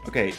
Okay.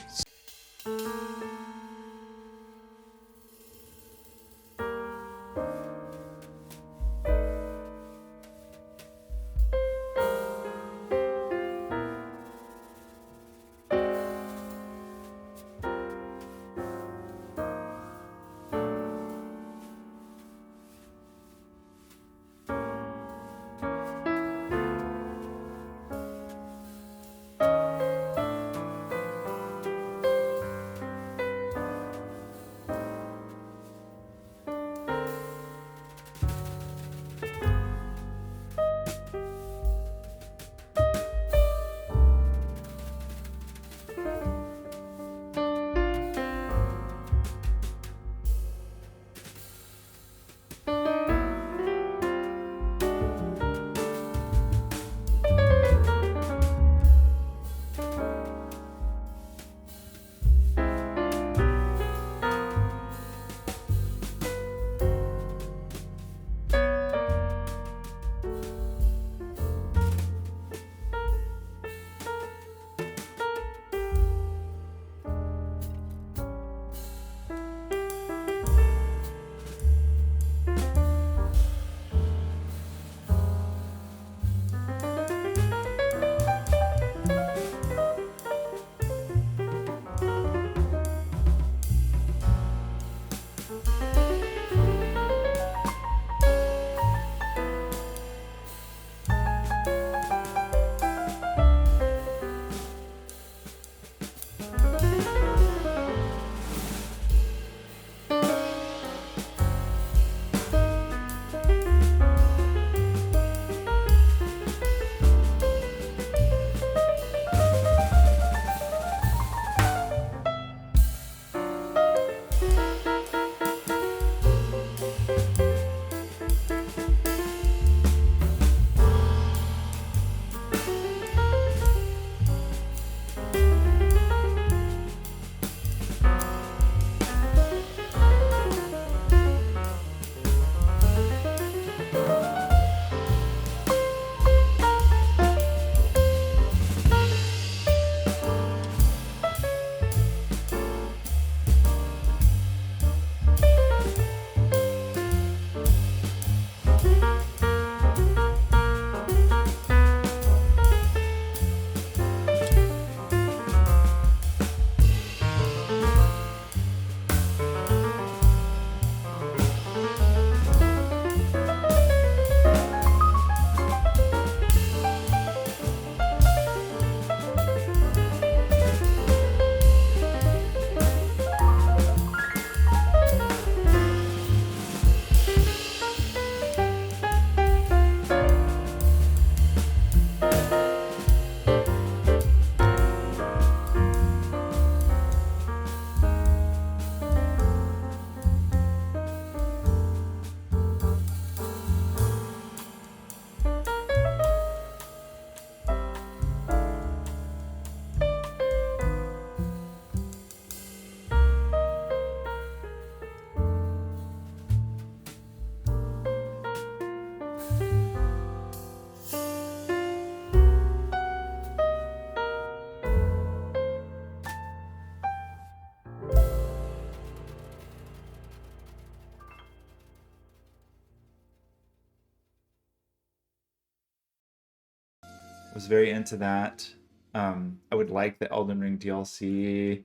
Was very into that. I would like the Elden Ring DLC.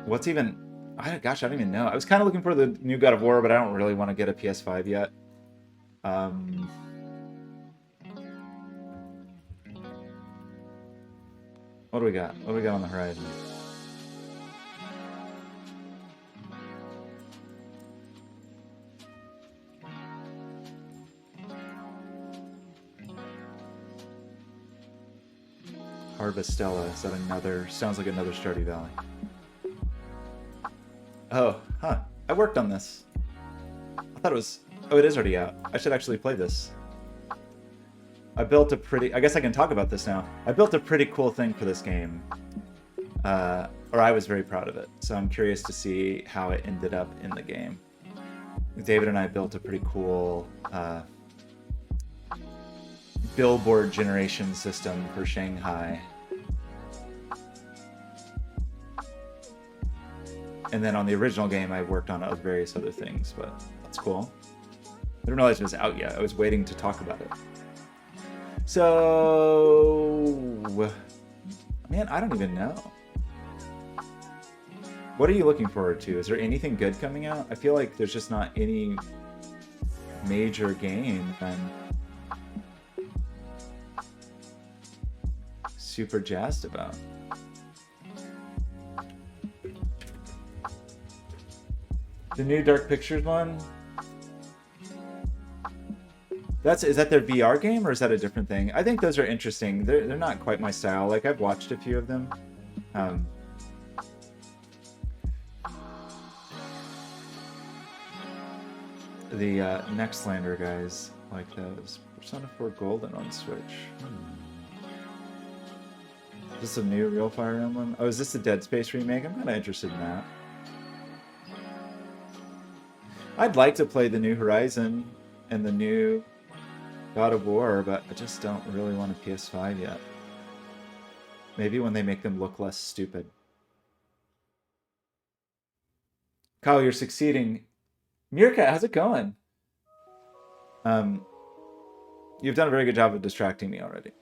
What's even? Gosh, I don't even know. I was kind of looking for the new God of War, but I don't really want to get a PS5 yet. Um, what do we got? What do we got on the horizon? Harvestella. Is that another? Sounds like another Stardew Valley. Oh, huh. I worked on this. I thought it was... Oh, it is already out. I should actually play this. I built a pretty... I guess I can talk about this now. I built a pretty cool thing for this game. Or I was very proud of it. So I'm curious to see how it ended up in the game. David and I built a pretty cool billboard generation system for Shanghai. And then on the original game, I worked on various other things, but that's cool. I didn't realize it was out yet. I was waiting to talk about it. So, man, I don't even know. What are you looking forward to? Is there anything good coming out? I feel like there's just not any major game I'm super jazzed about. The new Dark Pictures one? Is that their VR game or is that a different thing? I think those are interesting. They're not quite my style. Like I've watched a few of them. The Nextlander guys like those. Persona 4 Golden on Switch. Is this a new real Fire Emblem? Oh, is this a Dead Space remake? I'm kind of interested in that. I'd like to play the new Horizon and the new God of War, but I just don't really want a PS5 yet. Maybe when they make them look less stupid. Kyle, you're succeeding. Meerkat, how's it going? You've done a very good job of distracting me already.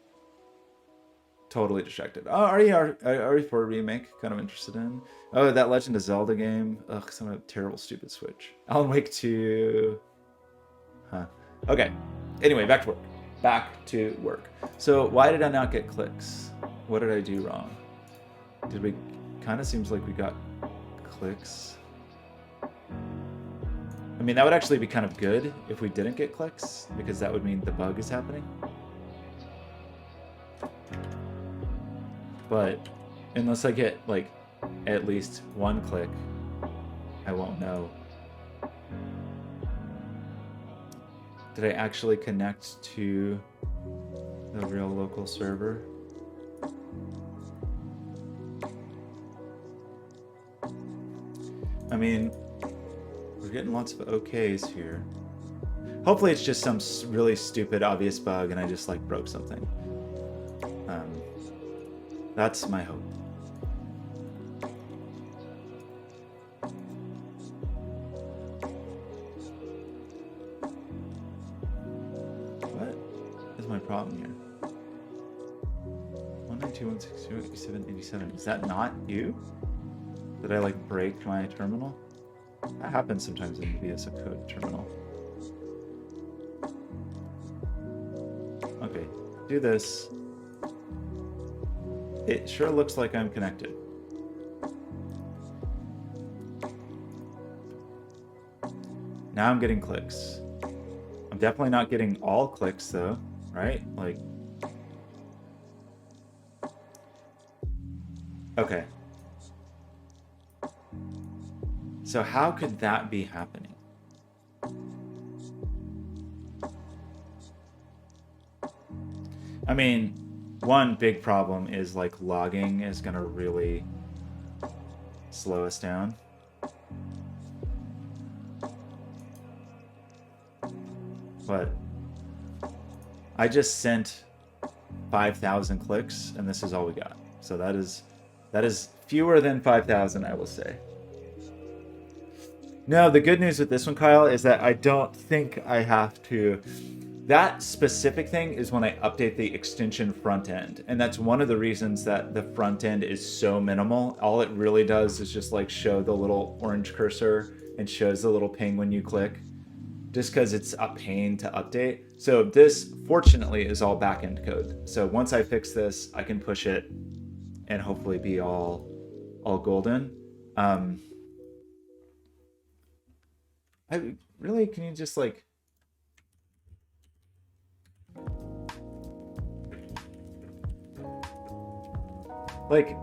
Totally distracted. Oh, RE4 remake, kind of interested in. Oh, that Legend of Zelda game. Ugh, some of terrible, stupid Switch. Alan Wake 2. Huh. Okay. Anyway, back to work. Back to work. So why did I not get clicks? What did I do wrong? Did we... Kind of seems like we got clicks. I mean, that would actually be kind of good if we didn't get clicks, because that would mean the bug is happening. But unless I get, like, at least one click, I won't know. Did I actually connect to the real local server? I mean, we're getting lots of OKs here. Hopefully it's just some really stupid, obvious bug and I just, like, broke something. That's my hope. What is my problem here? 192.168.87.87. Is that not you? Did I, like, break my terminal? That happens sometimes in VS Code terminal. Okay, do this. It sure looks like I'm connected. Now I'm getting clicks. I'm definitely not getting all clicks though, right? Like, okay. So how could that be happening? I mean, one big problem is like logging is gonna really slow us down. But I just sent 5,000 clicks and this is all we got. So that is fewer than 5,000, I will say. No, the good news with this one, Kyle, is that I don't think I have to... That specific thing is when I update the extension front end. And that's one of the reasons that the front end is so minimal. All it really does is just like show the little orange cursor and shows the little ping when you click, just because it's a pain to update. So this, fortunately, is all backend code. So once I fix this, I can push it and hopefully be all golden. Can you just like... Like,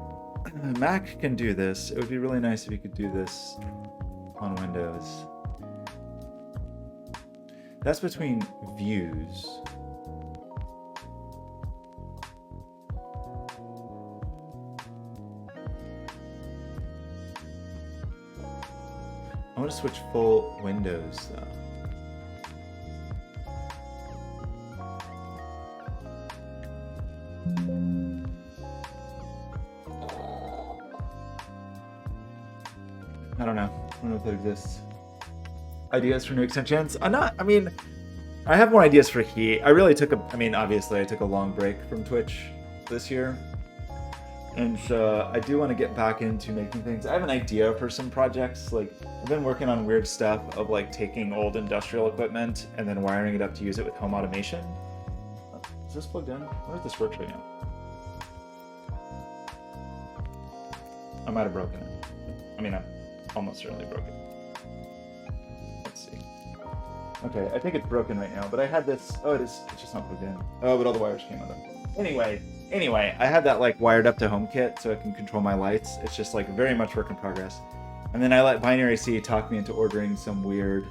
Mac can do this. It would be really nice if you could do this on Windows. That's between views. I want to switch full Windows though. I don't know. I don't know if that exists. Ideas for new extensions? I mean, I have more ideas for Heat. I really took obviously I took a long break from Twitch this year. And so I do want to get back into making things. I have an idea for some projects. Like, I've been working on weird stuff of like taking old industrial equipment and then wiring it up to use it with home automation. Is this plugged in? Where does this work right now? I might have broken it. I mean, I'm almost certainly broken. Let's see. Okay, I think it's broken right now, but I had this. Oh, it is. It's just not plugged in. Oh, but all the wires came out of it. Anyway, I had that like wired up to HomeKit so I can control my lights. It's just like very much work in progress. And then I let Binary C talk me into ordering some weird.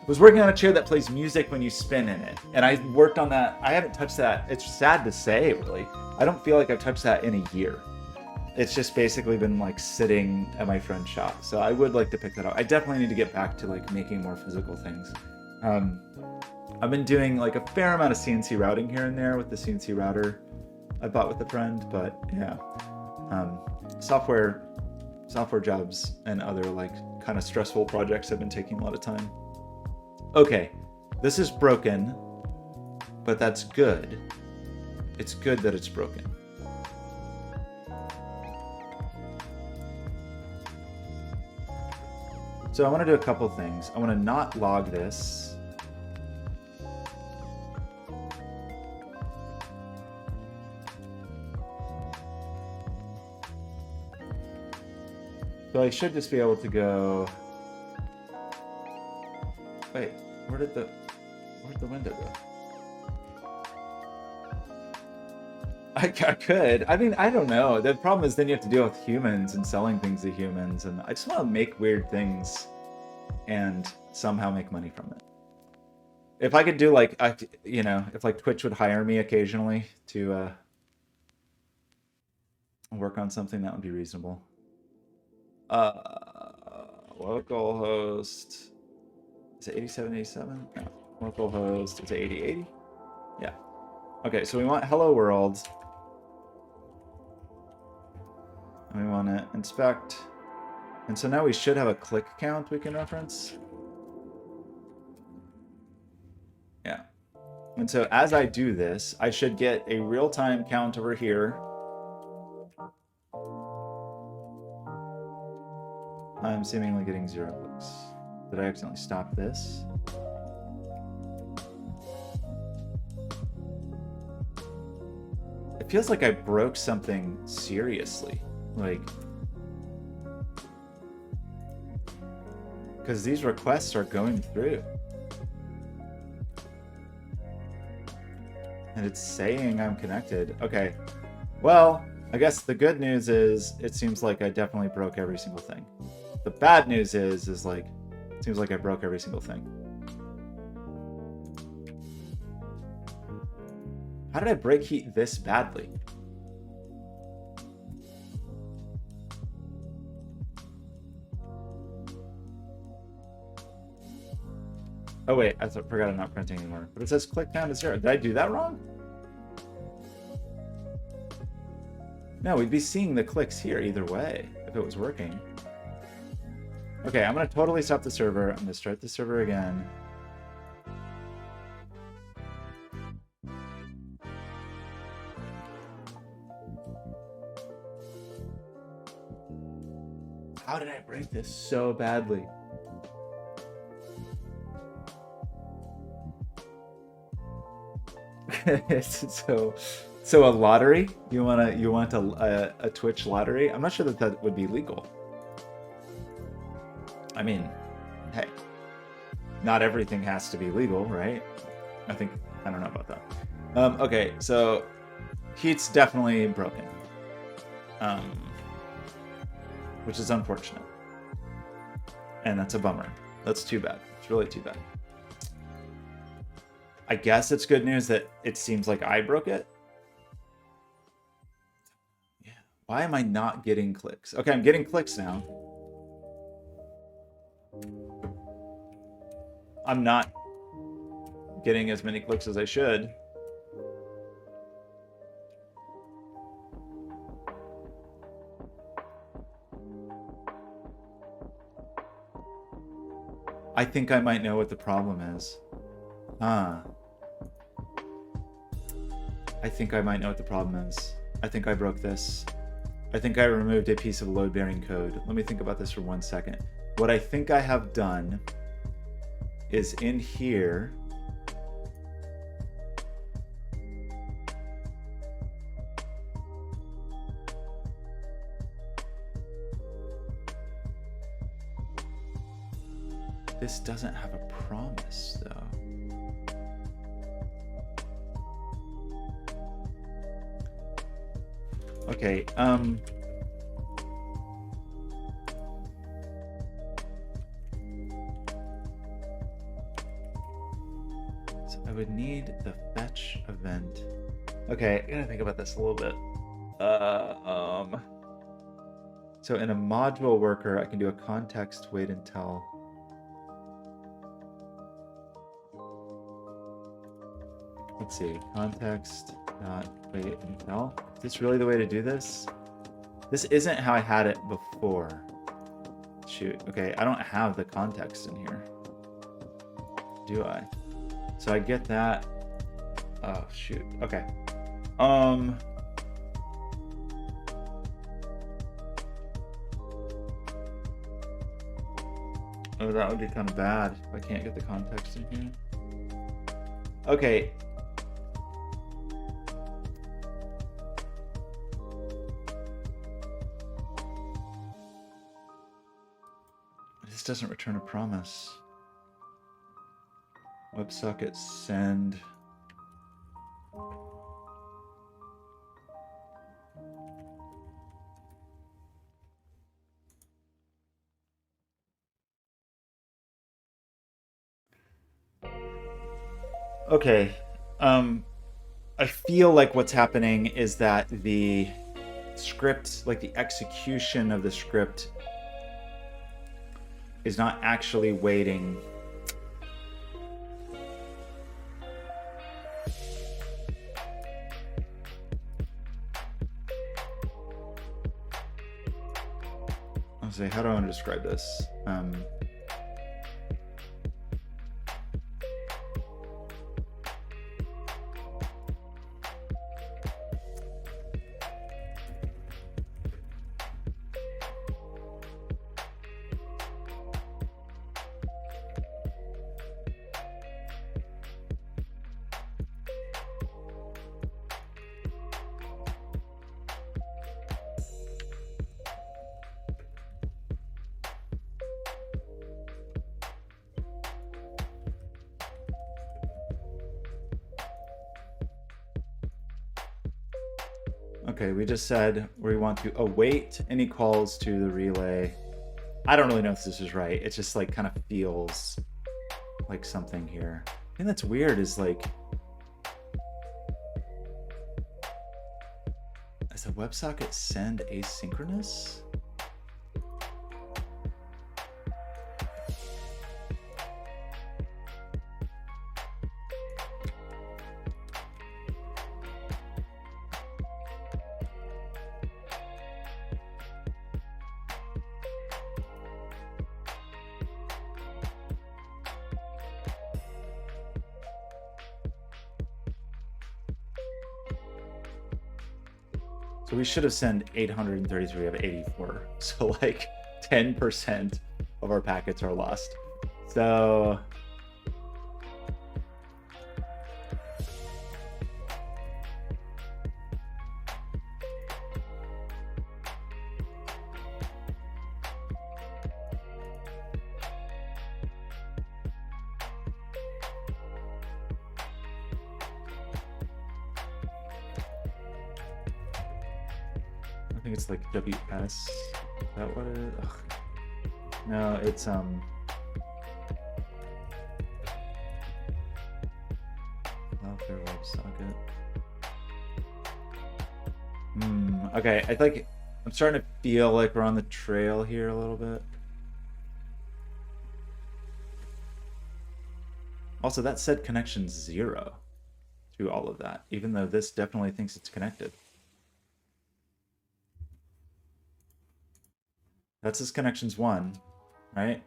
Was working on a chair that plays music when you spin in it, and I worked on that. I haven't touched that. It's sad to say, really. I don't feel like I've touched that in a year. It's just basically been like sitting at my friend's shop. So I would like to pick that up. I definitely need to get back to like making more physical things. I've been doing like a fair amount of CNC routing here and there with the CNC router I bought with a friend, but yeah, software jobs and other like kind of stressful projects have been taking a lot of time. Okay, this is broken, but that's good. It's good that it's broken. So I want to do a couple things. I want to not log this. So I should just be able to go. Wait, where'd the window go? I could. I mean, I don't know. The problem is then you have to deal with humans and selling things to humans, and I just want to make weird things and somehow make money from it. If I could do like, if like Twitch would hire me occasionally to work on something, that would be reasonable. Localhost, is it 8787? No, localhost, is it 8080? Yeah. Okay, so we want hello world. And we want to inspect. And so now we should have a click count we can reference. Yeah. And so as I do this, I should get a real-time count over here. I'm seemingly getting 0 clicks. Did I accidentally stop this? It feels like I broke something seriously. Like, because these requests are going through. And it's saying I'm connected. Okay. Well, I guess the good news is it seems like I definitely broke every single thing. The bad news is like, it seems like I broke every single thing. How did I break heat this badly? Oh wait, I forgot I'm not printing anymore. But it says click down to 0. Did I do that wrong? No, we'd be seeing the clicks here either way if it was working. Okay, I'm going to totally stop the server. I'm going to start the server again. How did I break this so badly? So a lottery? You want a Twitch lottery? I'm not sure that would be legal. I mean, hey, not everything has to be legal, right? I don't know about that. Okay, so heat's definitely broken, which is unfortunate, and that's a bummer. That's too bad. It's really too bad. I guess it's good news that it seems like I broke it. Yeah. Why am I not getting clicks? Okay, I'm getting clicks now. I'm not getting as many clicks as I should. I think I might know what the problem is. I think I might know what the problem is. I think I broke this. I think I removed a piece of load-bearing code. Let me think about this for 1 second. What I think I have done is in here, this doesn't have a promise though. Okay, so I would need the fetch event. Okay, I gotta think about this a little bit. So in a module worker, I can do a context wait until. Let's see, context dot wait until. Is this really the way to do this? This isn't how I had it before. Shoot. Okay, I don't have the context in here. Do I? So I get that. Oh shoot. Okay. Oh, that would be kind of bad if I can't get the context in here. Okay. This doesn't return a promise. WebSocket send. Okay. I feel like what's happening is that the script, like the execution of the script, is not actually waiting. I'll say, how do I want to describe this? Okay, we just said we want to await any calls to the relay. I don't really know if this is right. It just like kind of feels like something here. The thing that's weird is like, is the WebSocket send asynchronous? So we should have sent 833 of 84. So like 10% of our packets are lost. So I think it's like WS. Is that what it is? Ugh. No, it's welfare WebSocket. Okay, I think I'm starting to feel like we're on the trail here a little bit. Also, that said connection 0 to all of that, even though this definitely thinks it's connected. That's his connections 1, right?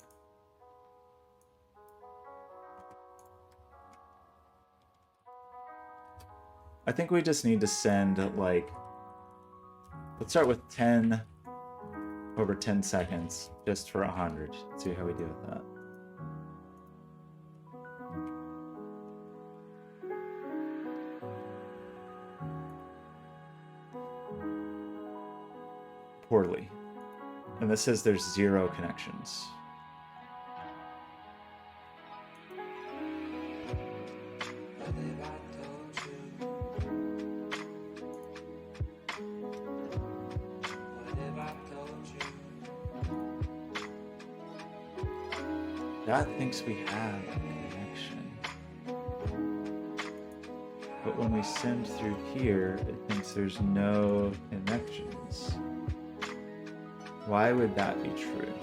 I think we just need to send, like, let's start with 10 over 10 seconds just for 100. See how we do with that. Poorly. And this says there's 0 connections. That thinks we have a connection. But when we send through here, it thinks there's no connections. Why would that be true?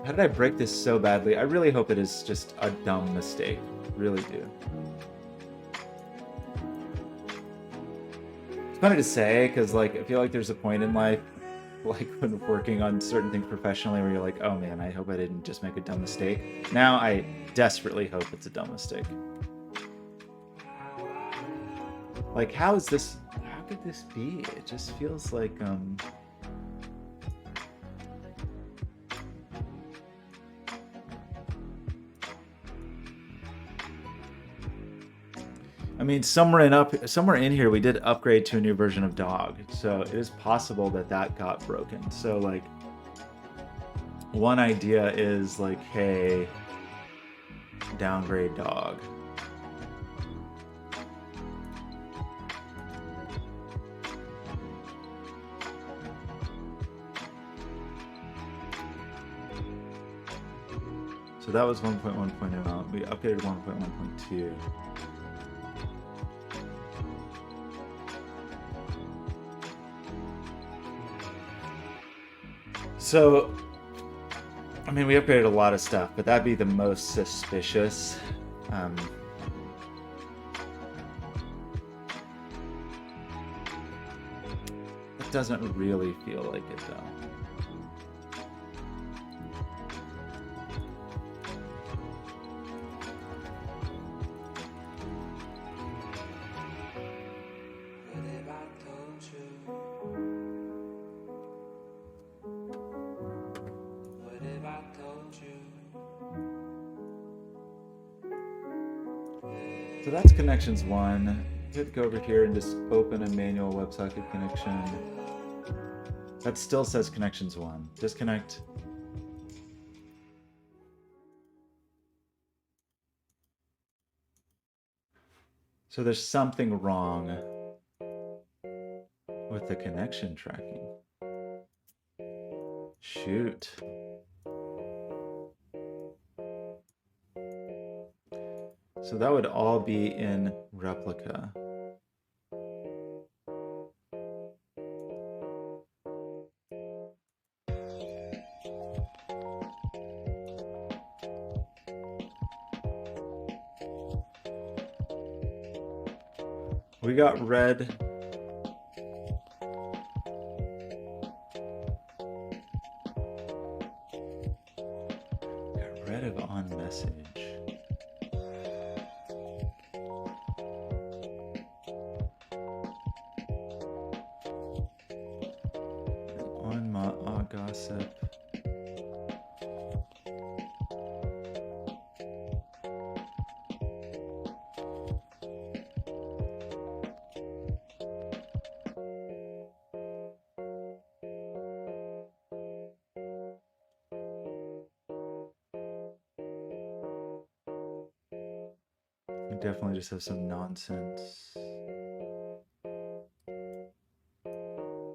How did I break this so badly? I really hope it is just a dumb mistake. Really do. It's funny to say, because like I feel like there's a point in life, like when working on certain things professionally, where you're like, oh man, I hope I didn't just make a dumb mistake. Now I desperately hope it's a dumb mistake. Like, how is this? How could this be? It just feels like I mean, somewhere in here we did upgrade to a new version of dog, so it is possible that that got broken. So like, one idea is like, hey, downgrade dog. So that was 1.1.0. We updated 1.1.2. So, I mean, we upgraded a lot of stuff, but that'd be the most suspicious. It doesn't really feel like it, though. So that's connections 1. You could go over here and just open a manual WebSocket connection. That still says connections 1. Disconnect. So there's something wrong with the connection tracking. Shoot. So that would all be in replica. We got red. Got rid of on message. On my gossip. We definitely just have some nonsense.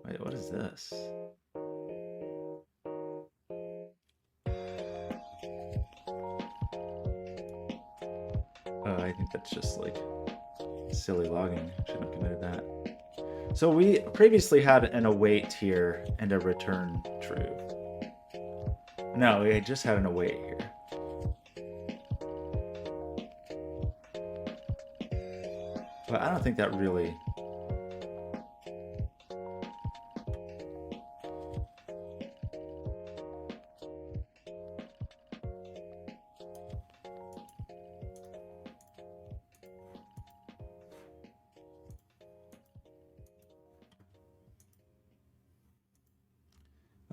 Wait, what is this? Oh, I think that's just like silly logging. Shouldn't have committed that. So we previously had an await here and a return true. No, we just had an await here. But I don't think that really...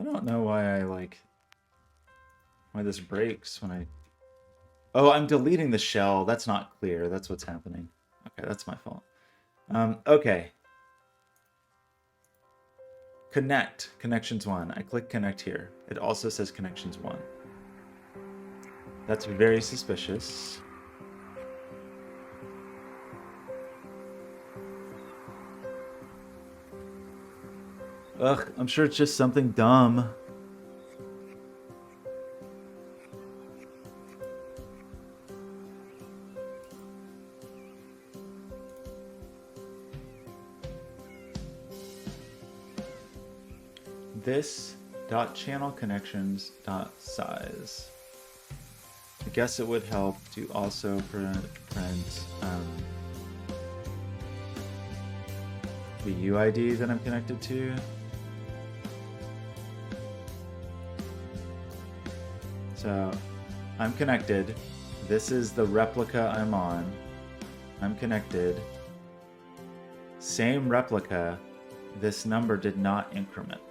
don't know why why this breaks when I... Oh, I'm deleting the shell. That's not clear. That's what's happening. Okay, that's my fault. Okay. Connect. Connections 1. I click connect here. It also says connections 1. That's very suspicious. Ugh, I'm sure it's just something dumb. This dot channel connections dot size. I guess it would help to also print the UID that I'm connected to. So I'm connected. This is the replica I'm on. I'm connected. Same replica. This number did not increment.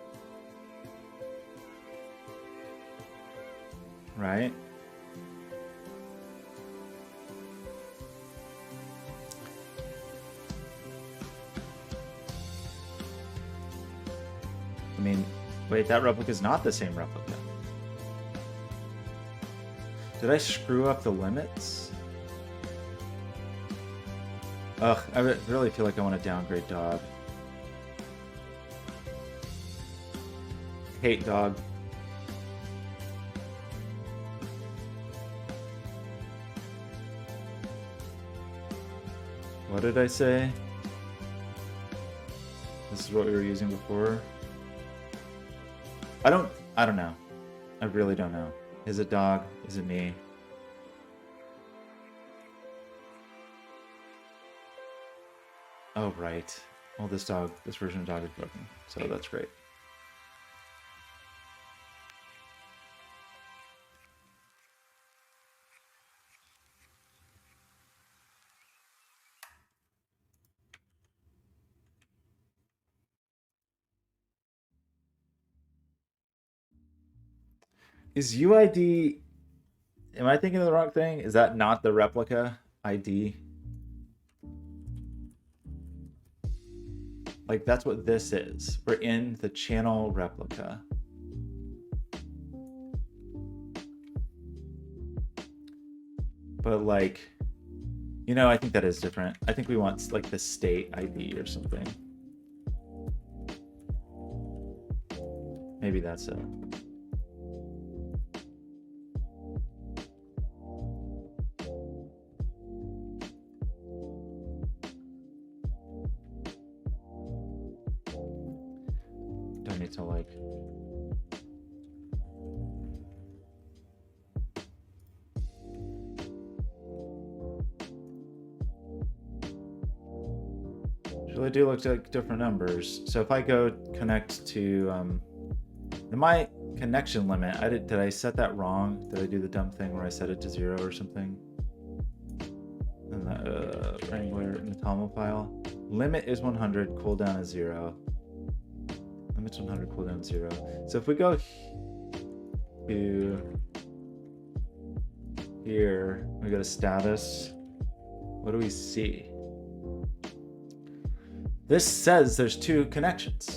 Right? I mean, wait, that replica is not the same replica. Did I screw up the limits? Ugh, I really feel like I want to downgrade dog. Hate dog. What did I say? This is what we were using before. I don't know. I really don't know. Is it dog? Is it me? Oh, right. Well, this version of dog is broken, so that's great. Is UID... Am I thinking of the wrong thing? Is that not the replica ID? Like, that's what this is. We're in the channel replica. But, like, you know, I think that is different. I think we want, like, the state ID or something. Maybe that's it. Don't need to, like... Usually do look like different numbers. So if I go connect to my connection limit, did I set that wrong? Did I do the dumb thing where I set it to 0 or something? And the Wrangler in the TOML file. Limit is 100, cooldown is 0. Limit's 100, cooldown 0. So if we go to here, we go to status. What do we see? This says there's 2 connections.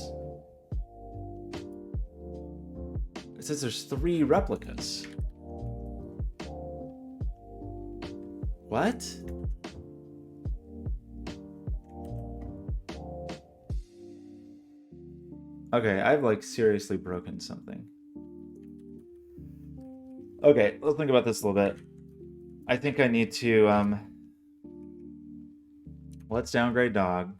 It says there's 3 replicas. What? Okay, I've like seriously broken something. Okay, let's think about this a little bit. I think I need to let's downgrade dog.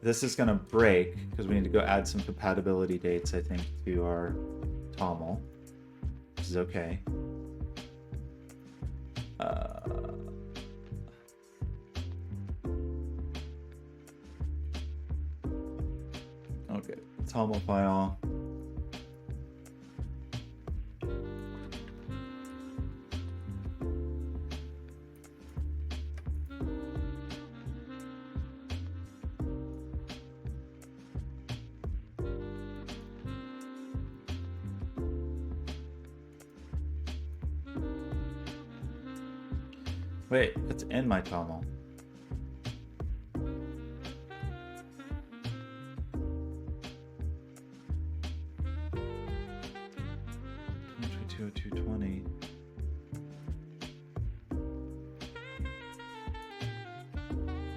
This is gonna break because we need to go add some compatibility dates, I think, to our TOML, which is okay. Okay, TOML file. Wait, let's end my toml.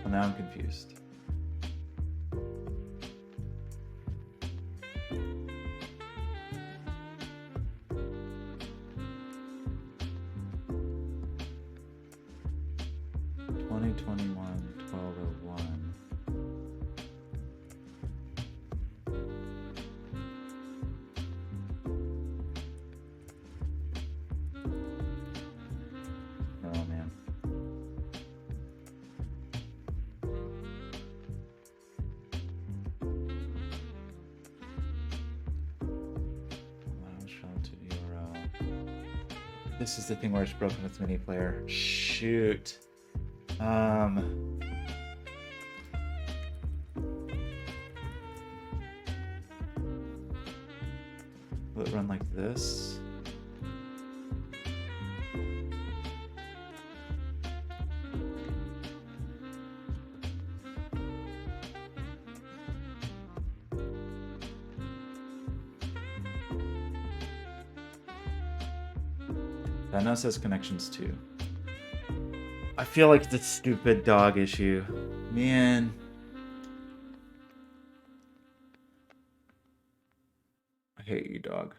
Well, now I'm confused. This is the thing where it's broken with mini player. Shoot. Will it run like this? That now says connections too. I feel like the stupid dog issue. Man. I hate you, dog.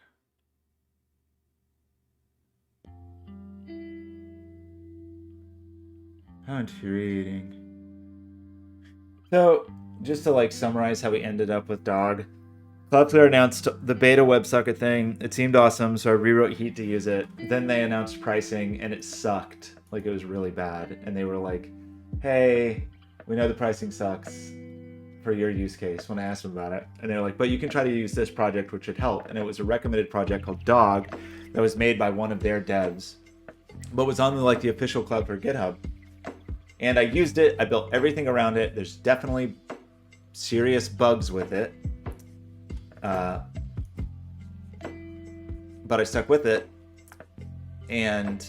How infuriating. So, just to like summarize how we ended up with dog. Cloudflare announced the beta WebSocket thing. It seemed awesome, so I rewrote Heat to use it. Then they announced pricing, and it sucked. Like, it was really bad. And they were like, hey, we know the pricing sucks for your use case, when I asked them about it. And they were like, but you can try to use this project, which would help. And it was a recommended project called Dog that was made by one of their devs, but was on like the official Cloudflare GitHub. And I used it. I built everything around it. There's definitely serious bugs with it. But I stuck with it and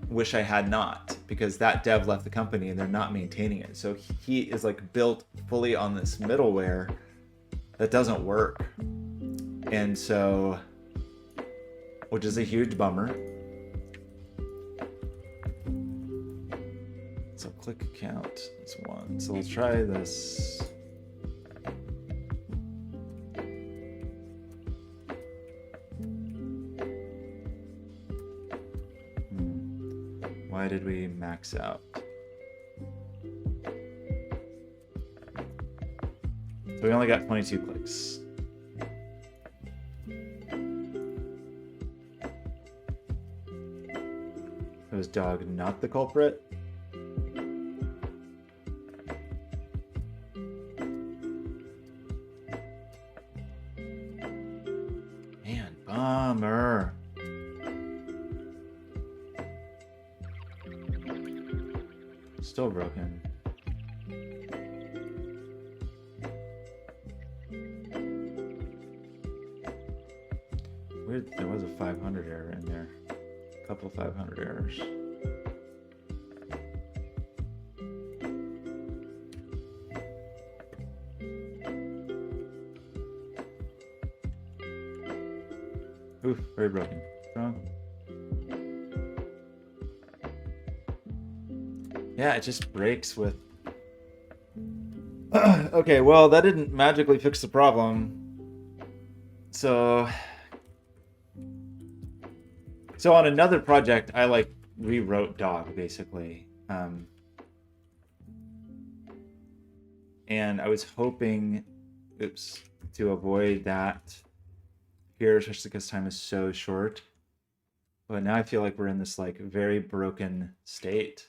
wish I had not, because that dev left the company and they're not maintaining it. So he is like built fully on this middleware that doesn't work. And so, which is a huge bummer. So click account is one. So let's try this. Why did we max out? So we only got 22 clicks. Was dog not the culprit? Man, bummer. Still broken. Weird, there was a 500 error in there. A couple 500 errors. Oof, very broken. Strong. Yeah, it just breaks with... Okay, well, that didn't magically fix the problem. So on another project, I like rewrote dog, basically. And I was hoping, to avoid that here, especially because time is so short. But now I feel like we're in this like very broken state.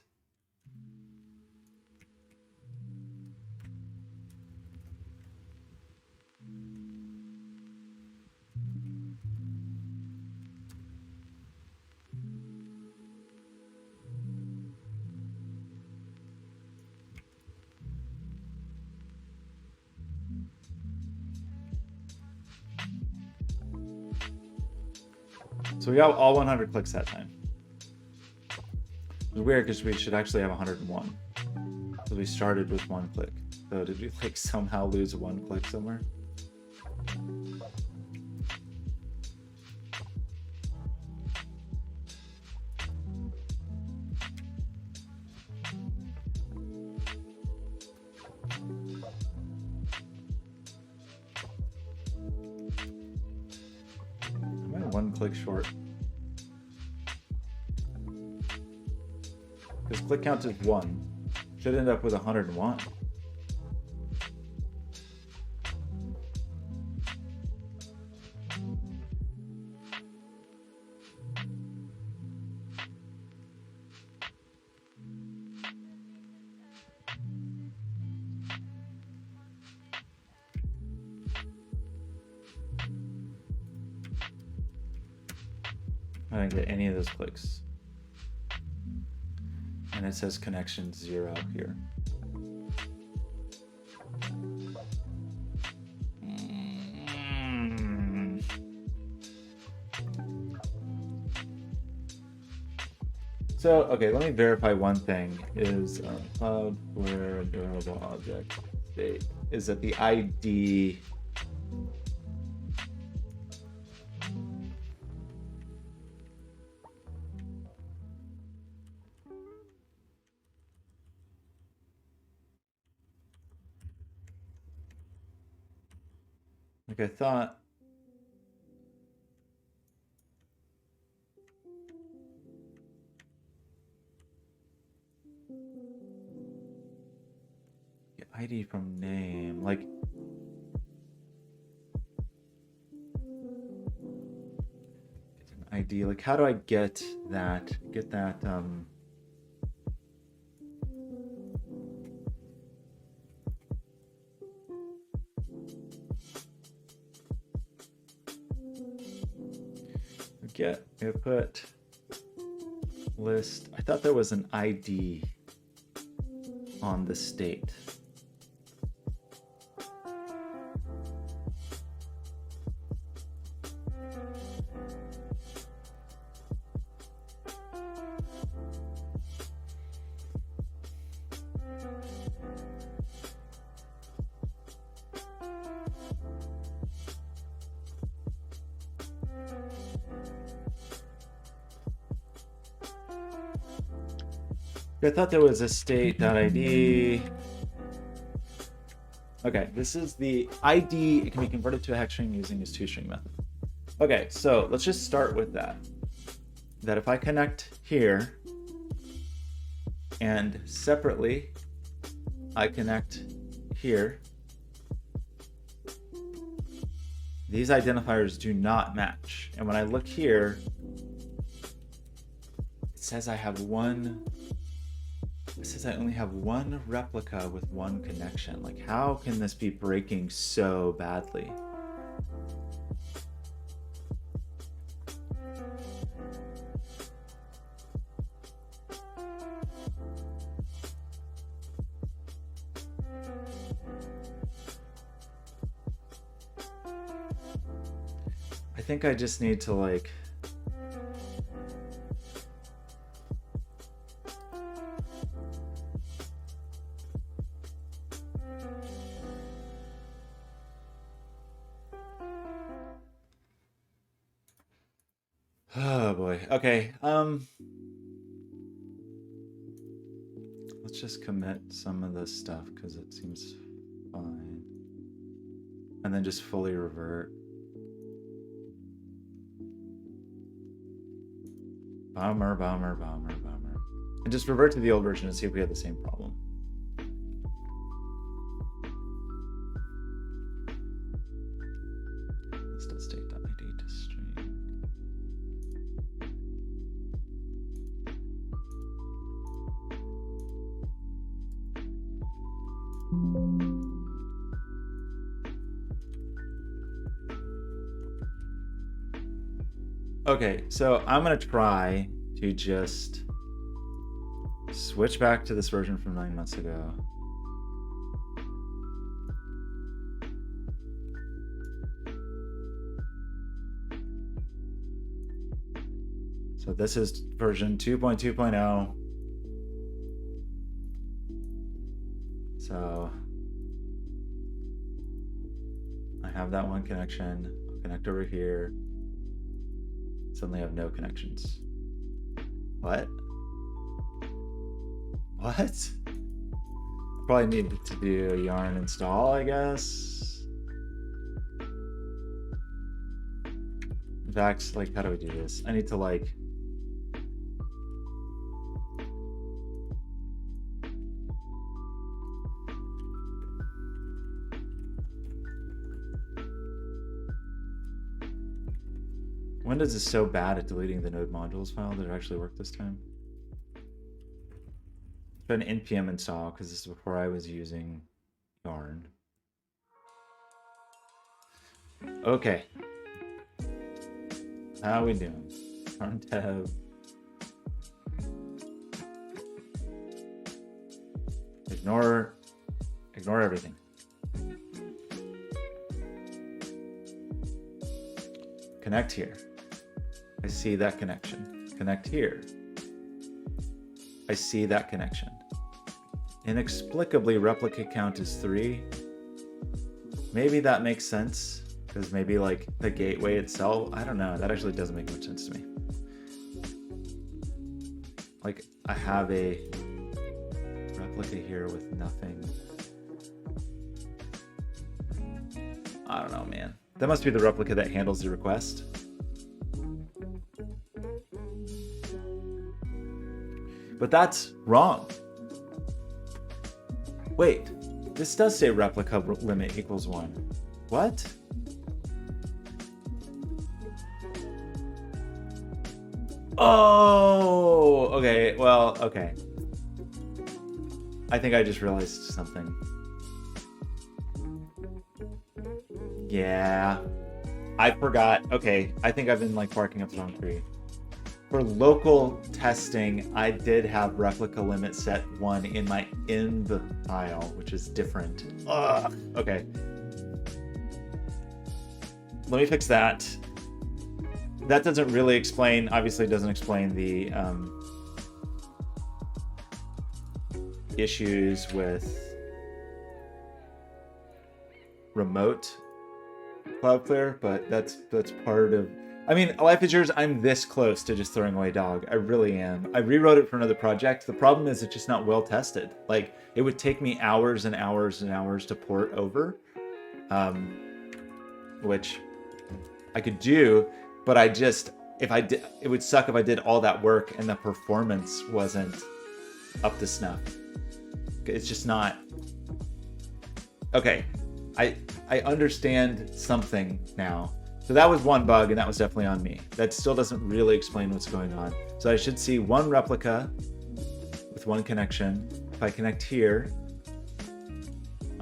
So we got all 100 clicks that time. It's weird because we should actually have 101. So we started with 1 click. So did we like somehow lose 1 click somewhere? Am I 1 click short? Because click count is 1. Should end up with 101. I didn't get any of those clicks. And it says connection 0 here. So, okay, let me verify one thing is cloud where durable object state is that the ID like I thought. ID from name, like it's an ID. Like, how do I get that? Get input list. I thought there was an ID on the state. I thought there was a state.id. Okay, this is the ID. It can be converted to a hex string using this toString method. Okay, so let's just start with that. That if I connect here and separately I connect here, these identifiers do not match. And when I look here, it says I have one. It says I only have one replica with one connection. Like, how can this be breaking so badly? I think I just need to like oh boy. Okay. Let's just commit some of this stuff because it seems fine. And then just fully revert. Bummer. And just revert to the old version and see if we have the same problem. State.id to string. Okay, so I'm gonna try to just switch back to this version from 9 months ago. So this is version 2.2.0. So I have that one connection. I'll connect over here. Suddenly I have no connections. What? What? Probably need to do a yarn install, I guess. In fact, like, how do we do this? I need to like. Windows is so bad at deleting the node modules file. Did it actually work this time? Try an npm install because this is before I was using yarn. Okay. How we doing? Yarn tab. Ignore everything. Connect here. I see that connection. Connect here. I see that connection. Inexplicably, replicate count is 3. Maybe that makes sense, because maybe like the gateway itself, I don't know, that actually doesn't make much sense to me. Like, I have a replica here with nothing. I don't know, man. That must be the replica that handles the request. But that's wrong. Wait, this does say replica limit equals 1. What? Oh, okay, well, okay. I think I just realized something. Yeah, I forgot. Okay, I think I've been like barking up the wrong tree. For local testing, I did have replica limit set 1 in my env file, which is different. Ugh. Okay. Let me fix that. That doesn't really explain, obviously it doesn't explain the issues with remote Cloudflare, but that's part of, I mean, life is yours. I'm this close to just throwing away dog. I really am. I rewrote it for another project. The problem is it's just not well tested. Like, it would take me hours and hours and hours to port over, which I could do, but I just, if I did, it would suck if I did all that work and the performance wasn't up to snuff. It's just not. Okay, I understand something now. So that was one bug, and that was definitely on me. That still doesn't really explain what's going on. So I should see one replica with one connection. If I connect here,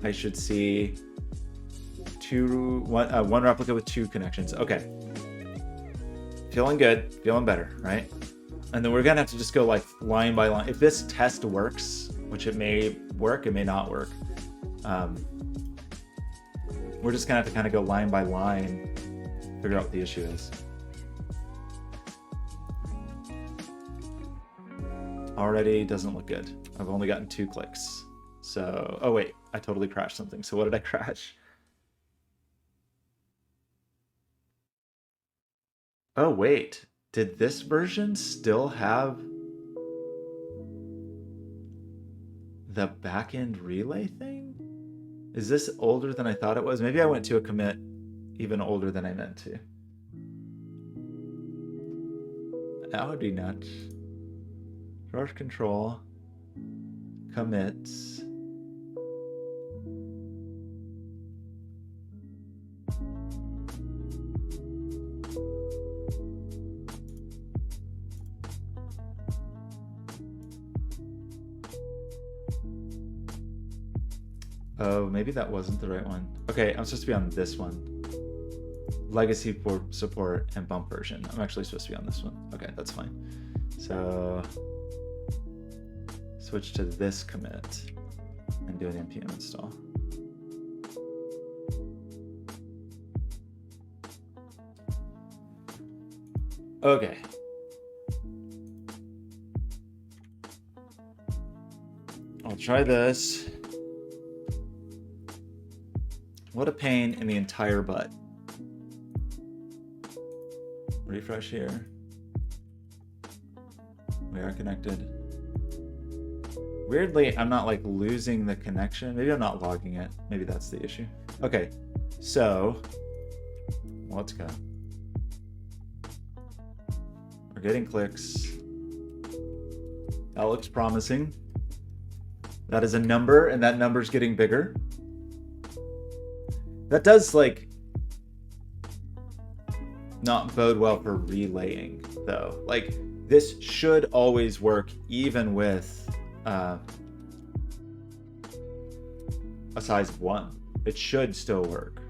I should see one replica with 2 connections. Okay. Feeling good, feeling better, right? And then we're gonna have to just go like line by line. If this test works, which it may work, it may not work. We're just gonna have to kind of go line by line, figure out what the issue is. Already doesn't look good. I've only gotten 2 clicks. So, oh wait, I totally crashed something. So what did I crash? Oh wait, did this version still have the backend relay thing? Is this older than I thought it was? Maybe I went to a commit even older than I meant to. That would be nuts. Source control, commits. Oh, maybe that wasn't the right one. Okay, I'm supposed to be on this one. Legacy support and bump version. I'm actually supposed to be on this one. Okay, that's fine. So switch to this commit and do an npm install. Okay. I'll try this. What a pain in the entire butt. Refresh here. We are connected. Weirdly, I'm not like losing the connection. Maybe I'm not logging it. Maybe that's the issue. Okay, so let's go. We're getting clicks. That looks promising. That is a number, and that number's getting bigger. That does like not bode well for relaying though. Like this should always work even with a size of 1. It should still work.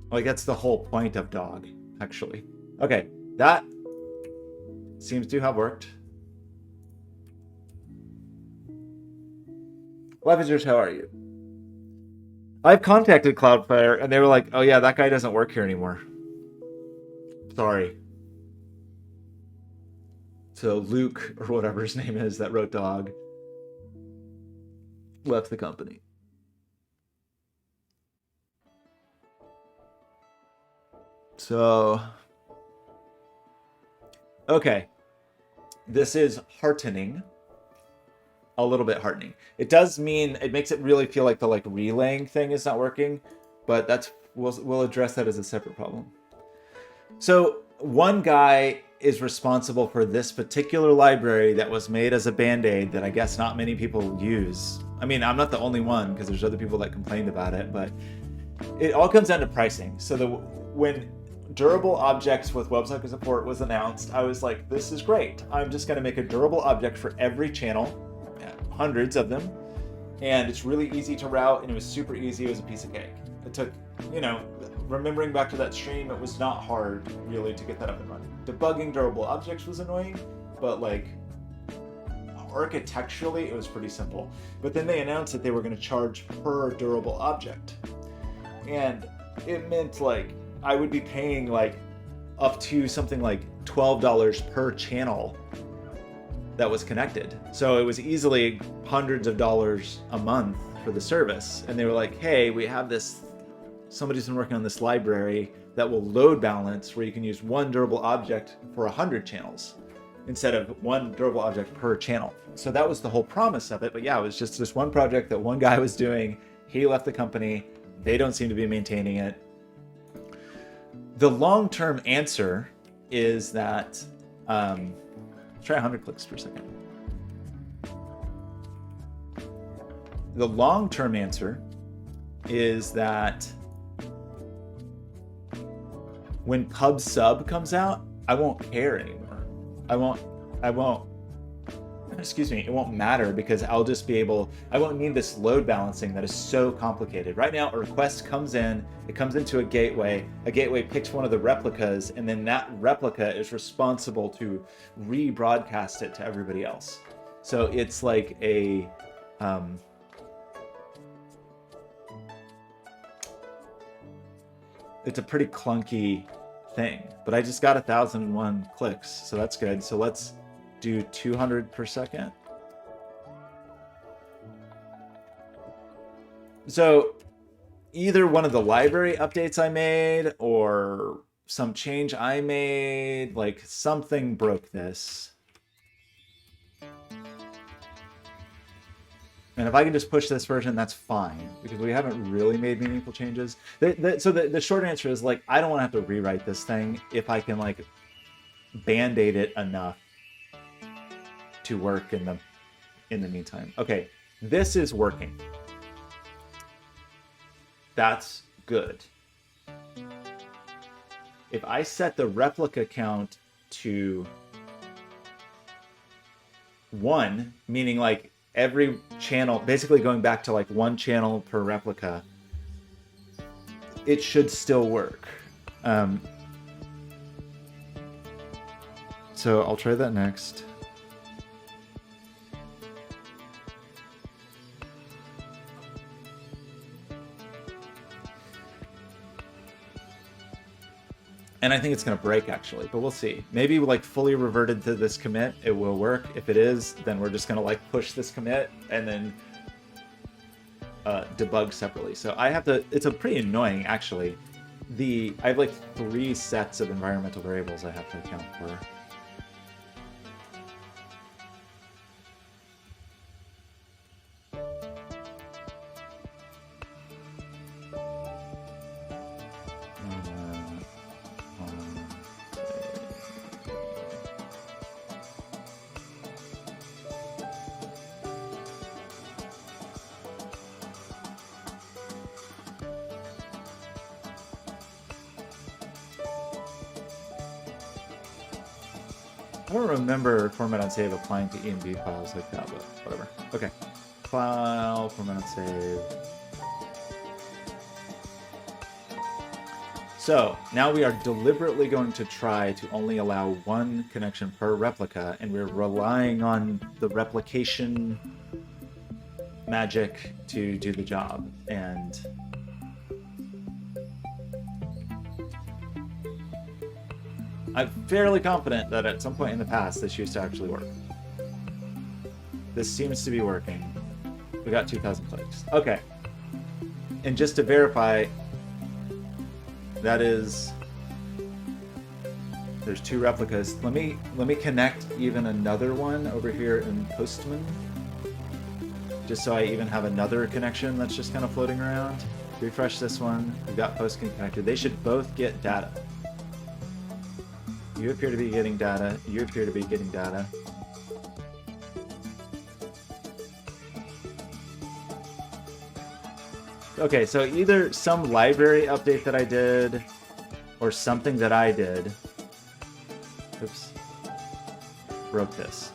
Like that's the whole point of dog, actually. Okay, that seems to have worked. Levagers, how are you? I've contacted Cloudflare and they were like, oh yeah, that guy doesn't work here anymore. Sorry. So Luke, or whatever his name is, that wrote dog, left the company. So, okay. This is heartening. A little bit heartening. It does mean, it makes it really feel like the like relaying thing is not working, but that's, we'll address that as a separate problem. So one guy is responsible for this particular library that was made as a band-aid that I guess not many people use. I mean, I'm not the only one because there's other people that complained about it, but it all comes down to pricing. So when durable objects with WebSocket support was announced, I was like, this is great. I'm just going to make a durable object for every channel, hundreds of them, and it's really easy to route, and it was super easy. It was a piece of cake. It took, you know, remembering back to that stream, it was not hard really to get that up and running. Debugging durable objects was annoying, but like architecturally it was pretty simple. But then they announced that they were going to charge per durable object, and it meant like I would be paying like up to something like $12 per channel that was connected. So it was easily hundreds of dollars a month for the service. And they were like, hey, we have this, somebody's been working on this library that will load balance where you can use one durable object for 100 channels instead of one durable object per channel. So that was the whole promise of it. But yeah, it was just this one project that one guy was doing. He left the company. They don't seem to be maintaining it. The long-term answer is that, try 100 clicks per second. The long-term answer is that when pub sub comes out, I won't care anymore. It won't matter because I'll just be able, I won't need this load balancing that is so complicated. Right now, a request comes in, it comes into a gateway picks one of the replicas, and then that replica is responsible to rebroadcast it to everybody else. So it's like a, it's a pretty clunky thing, but I just got 1,001 clicks, so that's good. So let's do 200 per second. So either one of the library updates I made or some change I made, like something broke this. And if I can just push this version, that's fine, because we haven't really made meaningful changes. So the short answer is, like, I don't want to have to rewrite this thing if I can, like, band-aid it enough to work in the meantime. Okay, this is working. That's good. If I set the replica count to 1, meaning like every channel, basically going back to like 1 channel per replica, it should still work. So I'll try that next. And I think it's going to break, actually, but we'll see. Maybe, like, fully reverted to this commit, it will work. If it is, then we're just going to, like, push this commit and then debug separately. So I have to... It's a pretty annoying, actually. I have, like, 3 sets of environmental variables I have to account for. I don't remember format on save applying to env files like that, but whatever. Okay. File, format on save. So now we are deliberately going to try to only allow 1 connection per replica, and we're relying on the replication magic to do the job. And I'm fairly confident that at some point in the past this used to actually work. This seems to be working. We got 2,000 clicks. Okay. And just to verify, that is... There's 2 replicas. Let me connect even another one over here in Postman. Just so I even have another connection that's just kind of floating around. Refresh this one. We've got Postman connected. They should both get data. You appear to be getting data. You appear to be getting data. Okay, so either some library update that I did, or something that I did. Oops. Broke this.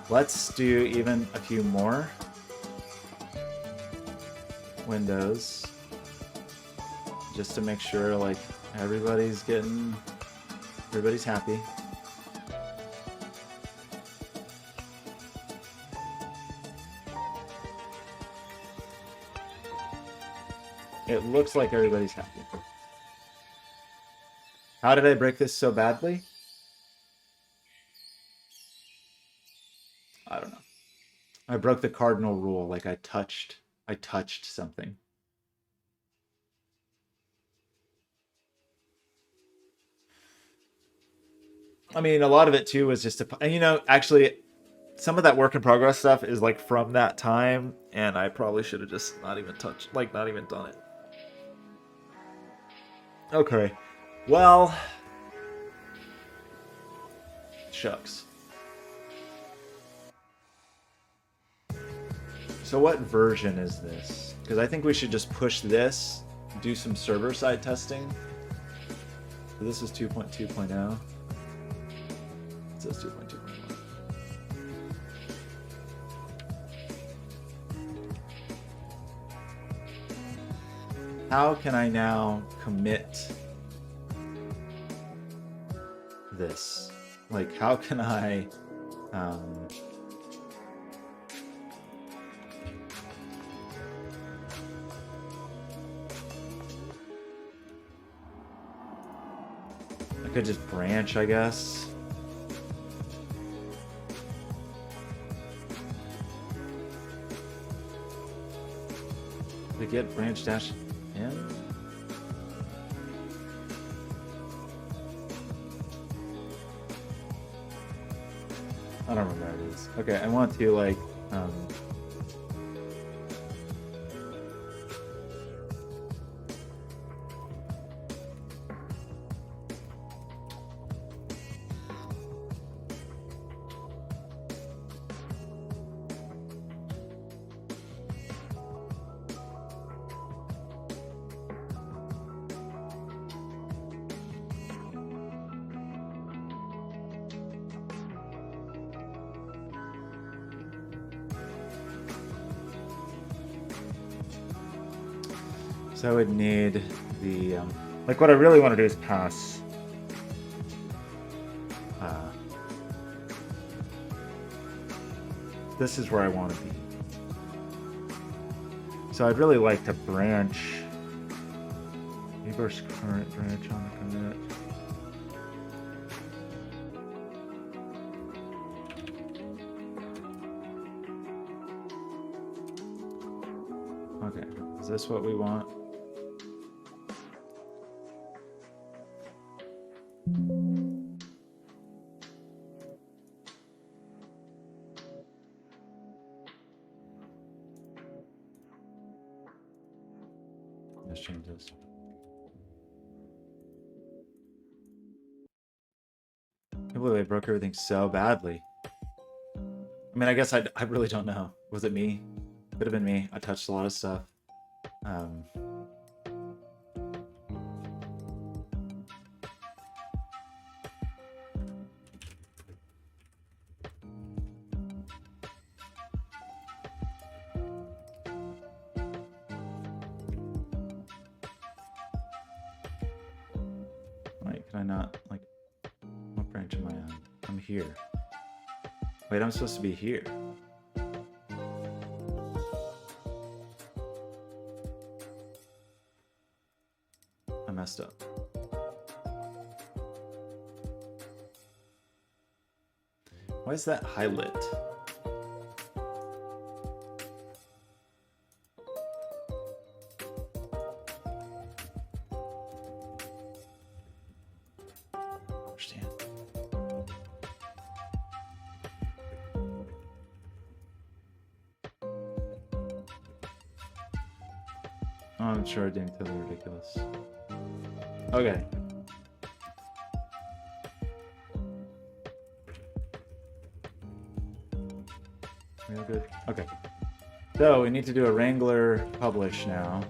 Let's do even a few more. Windows. Just to make sure, like, everybody's happy. It looks like everybody's happy. How did I break this so badly? I don't know. I broke the cardinal rule, like I touched something. I mean, a lot of it too was just and you know, actually, some of that work in progress stuff is like from that time, and I probably should have just not even done it. Okay, well, shucks. So what version is this? Because I think we should just push this, do some server-side testing. So this is 2.2.0. It says 2.2.1. How can I now commit this? Like, how can I... I could just branch, I guess. To get branch dash in? I don't remember what it is. Okay, I want to, like, so I would need the, like, what I really want to do is pass. This is where I want to be. So I'd really like to branch. Reverse current branch on the commit. Okay, is this what we want? Let's change this. I can't believe I broke everything so badly. I mean, I guess I really don't know. Was it me? Could have been me. I touched a lot of stuff. Wait, can I not, like, what branch am I on? I'm here. Wait, I'm supposed to be here. I messed up. Why is that highlight? Understand. Oh, I'm sure I'm doing totally ridiculous. Okay. We all good? Okay. So we need to do a Wrangler publish now.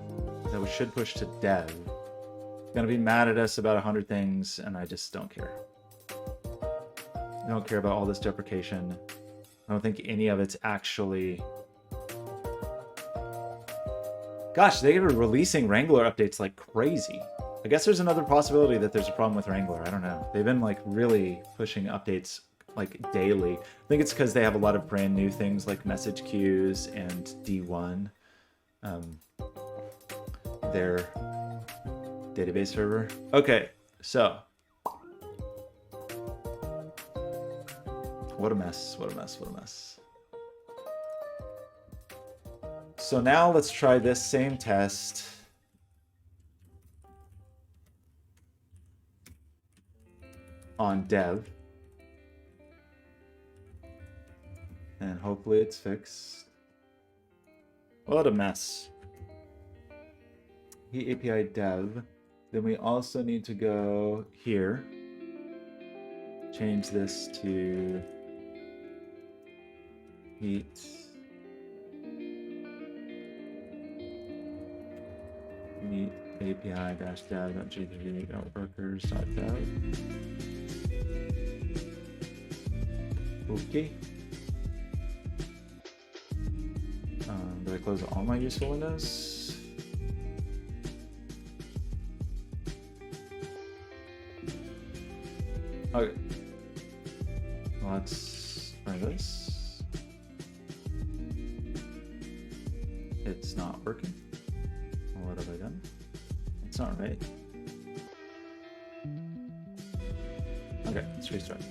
That we should push to dev. It's gonna be mad at us about 100 things, and I just don't care. I don't care about all this deprecation. I don't think any of it's actually... Gosh, they were releasing Wrangler updates like crazy. I guess there's another possibility that there's a problem with Wrangler. I don't know. They've been like really pushing updates like daily. I think it's because they have a lot of brand new things like message queues and D1. Their database server. Okay, so. What a mess, what a mess, what a mess. So now let's try this same test. On dev. And hopefully it's fixed. What a mess. Heat API dev. Then we also need to go here. Change this to heat. Heat API-dev.g3.workers.dev. Okay. Do I close all my useful windows? Okay. Let's try this. It's not working. What have I done? It's not right. Okay, let's restart.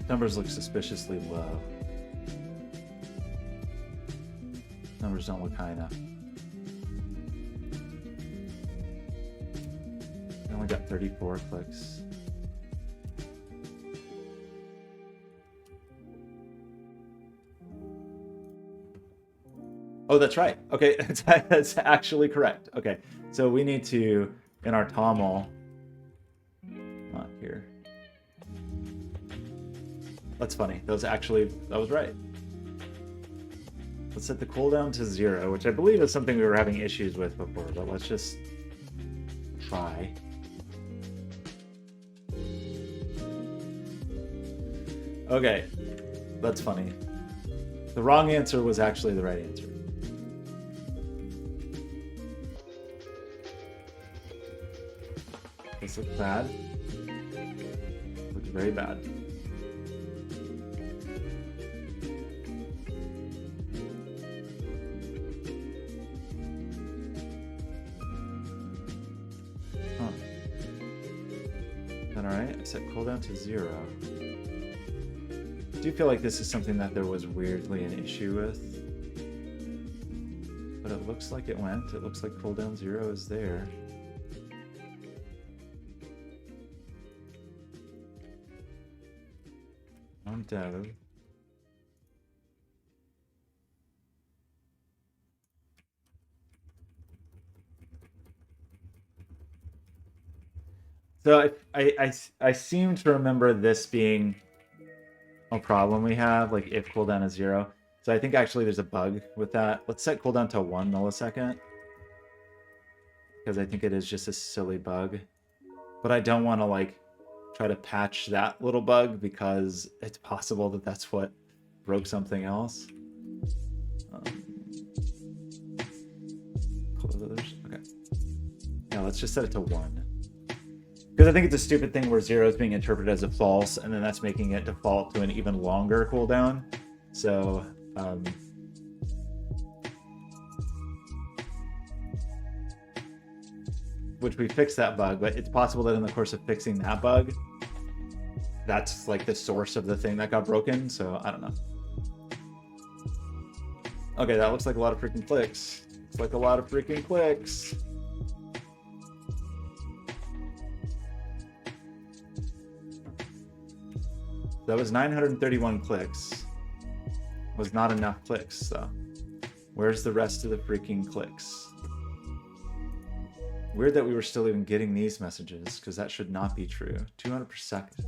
Numbers look suspiciously low. Numbers don't look high enough. I only got 34 clicks. Oh, that's right. Okay, that's actually correct. Okay, so we need to, in our TOML, not here. That's funny. That was right. Let's set the cooldown to 0, which I believe is something we were having issues with before, but let's just try. Okay, that's funny. The wrong answer was actually the right answer. This looks bad. Looks very bad. that all right? I set cooldown to 0. I do feel like this is something that there was weirdly an issue with. But it looks like it went. It looks like cooldown 0 is there. On dev. So I seem to remember this being a problem we have, like if cooldown is 0. So I think actually there's a bug with that. Let's set cooldown to 1 millisecond. Because I think it is just a silly bug. But I don't want to like try to patch that little bug because it's possible that that's what broke something else. Okay. Yeah, let's just set it to 1. Because I think it's a stupid thing where 0 is being interpreted as a false, and then that's making it default to an even longer cooldown. So, which we fixed that bug, but it's possible that in the course of fixing that bug, that's like the source of the thing that got broken, so I don't know. Okay, that looks like a lot of freaking clicks. Looks like a lot of freaking clicks. That was 931 clicks. Was not enough clicks, though. Where's the rest of the freaking clicks? Weird that we were still even getting these messages, because that should not be true. 200 per second.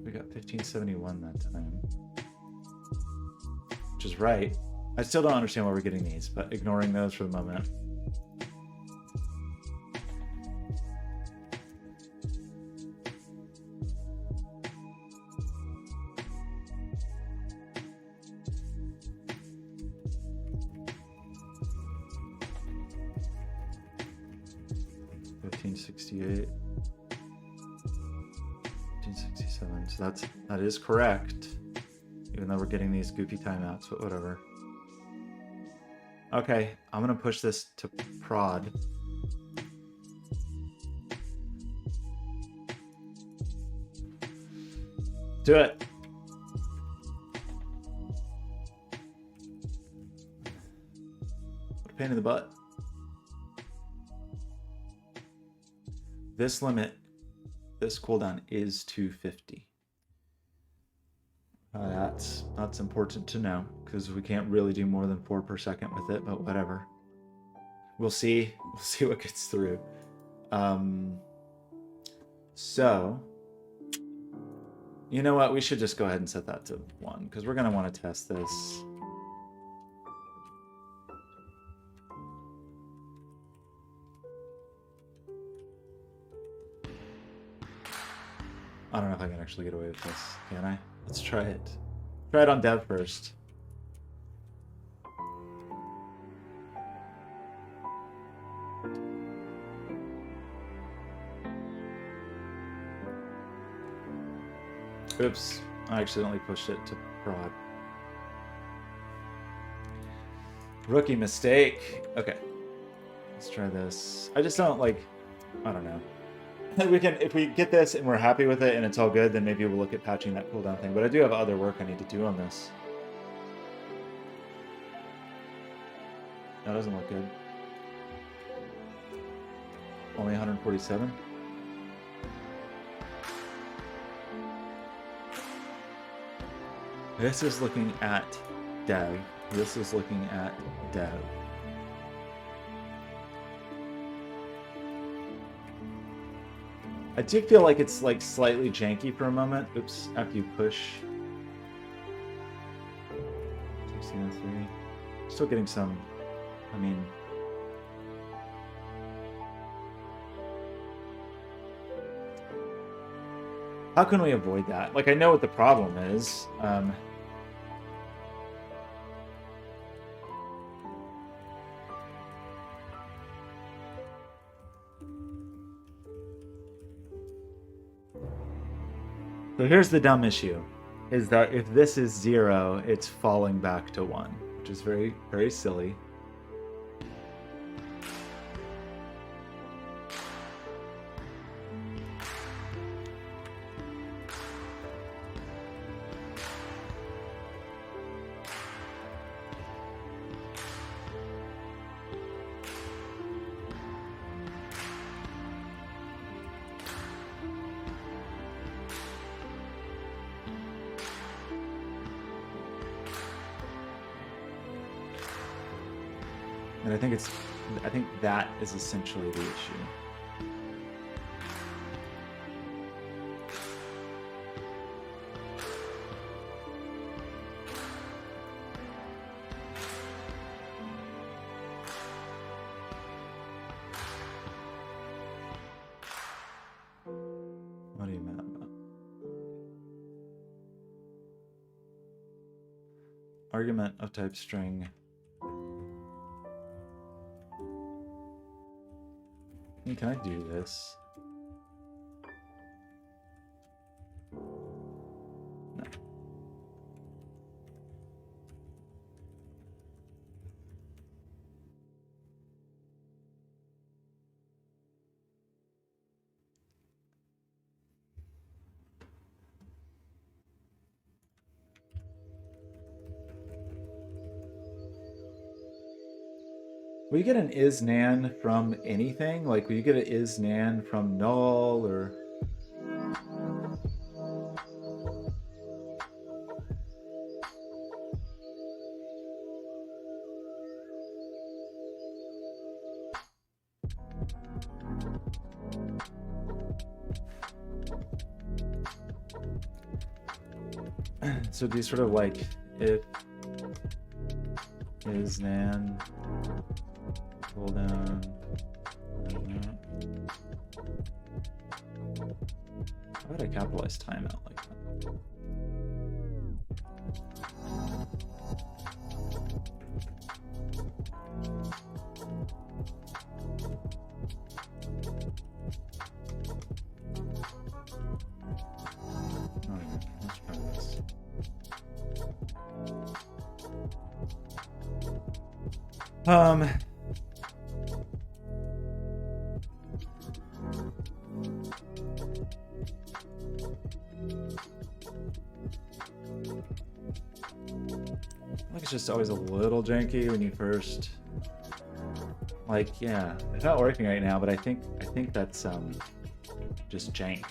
We got 1571 that time. Which is right. I still don't understand why we're getting these, but ignoring those for the moment. $15.68. $15.67. So that is correct. Even though we're getting these goofy timeouts, but whatever. Okay, I'm gonna push this to prod. Do it. What a pain in the butt. This limit, this cooldown is 250. That's important to know because we can't really do more than 4 per second with it, but whatever. We'll see what gets through. So you know what? We should just go ahead and set that to 1 because we're gonna want to test this. I don't know if I can actually get away with this. Can I? Let's try it. Try it on dev first. Oops. I accidentally pushed it to prod. Rookie mistake. Okay. Let's try this. I just don't like... I don't know. We can, if we get this and we're happy with it and it's all good, then maybe we'll look at patching that cooldown thing. But I do have other work I need to do on this. That doesn't look good. Only 147. This is looking at dev. This is looking at dev. I do feel like it's like slightly janky for a moment. Oops, after you push. 1603. Still getting some, I mean... How can we avoid that? Like, I know what the problem is. So here's the dumb issue, is that if this is 0, it's falling back to 1, which is very, very silly. And I think that is essentially the issue. What do you mean about? Argument of type string. Can I do this? No. Will you get an is-nan from anything? Like, will you get an is-nan from null or... So do you sort of like, if is-nan... Pull down. How would I capitalize timeout like that? Okay, let's try this. It's just always a little janky when you first, like, yeah, it's not working right now, but I think that's just jank.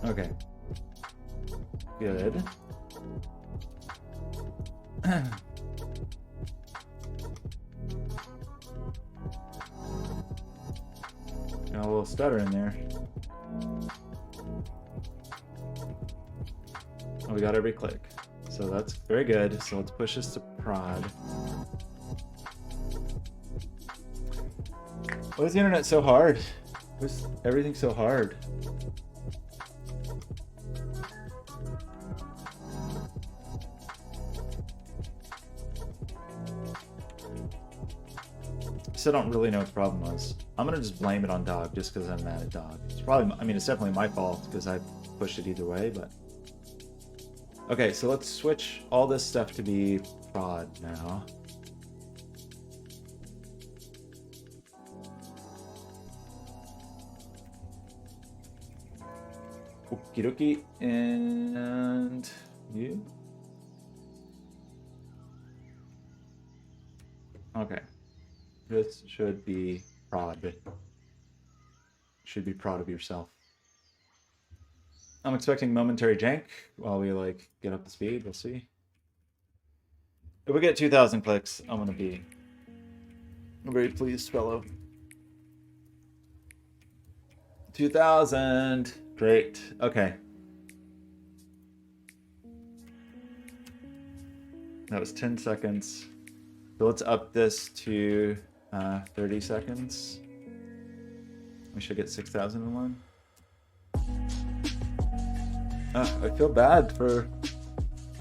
Okay, good. Got a little stutter in there. Oh, we got every click. So that's very good. So let's push this to prod. Why is the internet so hard? Why is everything so hard? I don't really know what the problem was. I'm gonna just blame it on dog just because I'm mad at dog. It's probably, I mean, it's definitely my fault because I pushed it either way, but. Okay, so let's switch all this stuff to be prod now. Okie dokie, and you? Okay. This should be prod. Should be proud of yourself. I'm expecting momentary jank while we like get up to speed. We'll see. If we get 2,000 clicks, I'm gonna be a very pleased fellow. 2,000. Great. Okay. That was 10 seconds. So let's up this to 30 seconds. We should get 6,001. I feel bad for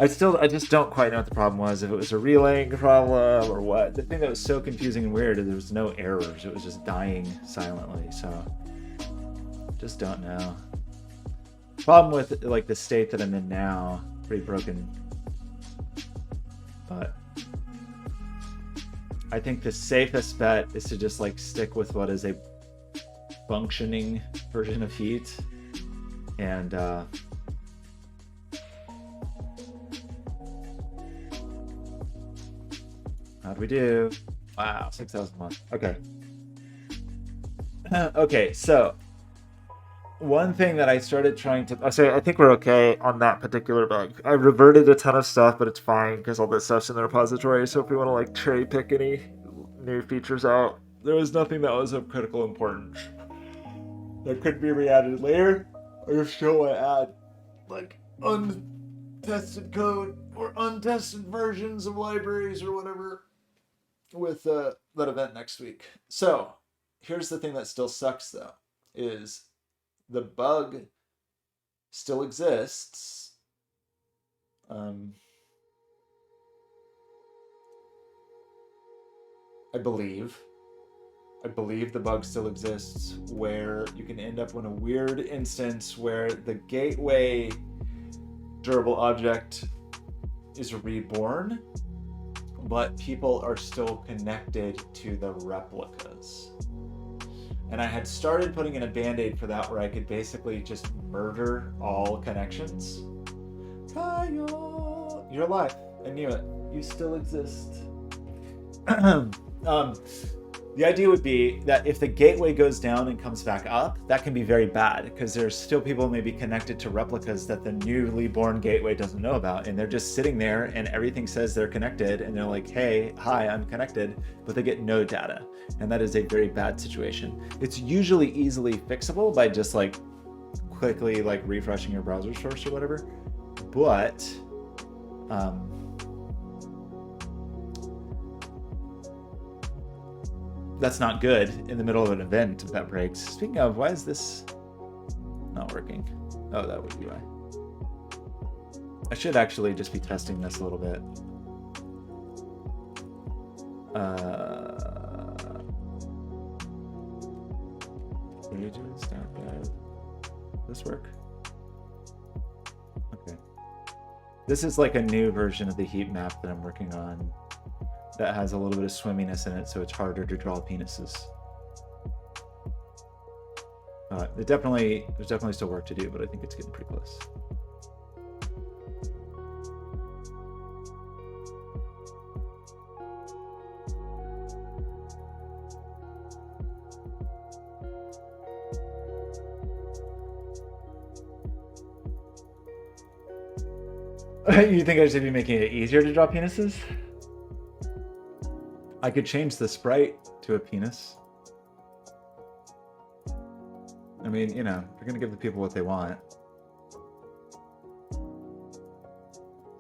I just don't quite know what the problem was. If it was a relaying problem or what. The thing that was so confusing and weird is there was no errors. It was just dying silently. So just don't know. Problem with like the state that I'm in now, pretty broken. But I think the safest bet is to just like stick with what is a functioning version of Heat. And how'd we do? Wow, 6,001. Okay. Okay, so one thing that I started trying to... I think we're okay on that particular bug. I reverted a ton of stuff, but it's fine because all this stuff's in the repository. So if we want to like cherry pick any new features out, there was nothing that was of critical importance that could be re-added later. I just still want to add like untested code or untested versions of libraries or whatever with that event next week. So here's the thing that still sucks though, is the bug still exists. I believe the bug still exists where you can end up in a weird instance where the gateway durable object is reborn, but people are still connected to the replicas. And I had started putting in a band-aid for that where I could basically just murder all connections. Kyle, you're alive. I knew it. You still exist. The idea would be that if the gateway goes down and comes back up, that can be very bad because there's still people maybe connected to replicas that the newly born gateway doesn't know about, and they're just sitting there and everything says they're connected and they're like, hey, hi, I'm connected, but they get no data. And that is a very bad situation. It's usually easily fixable by just like quickly like refreshing your browser source or whatever. But that's not good in the middle of an event if that breaks. Speaking of, why is this not working? Oh, that would be why. I should actually just be testing this a little bit. Pages, does this work? Okay. This is like a new version of the heat map that I'm working on that has a little bit of swimminess in it, so it's harder to draw penises. There's definitely still work to do, but I think it's getting pretty close. You think I should be making it easier to draw penises? I could change the sprite to a penis. I mean, you know, you're gonna give the people what they want.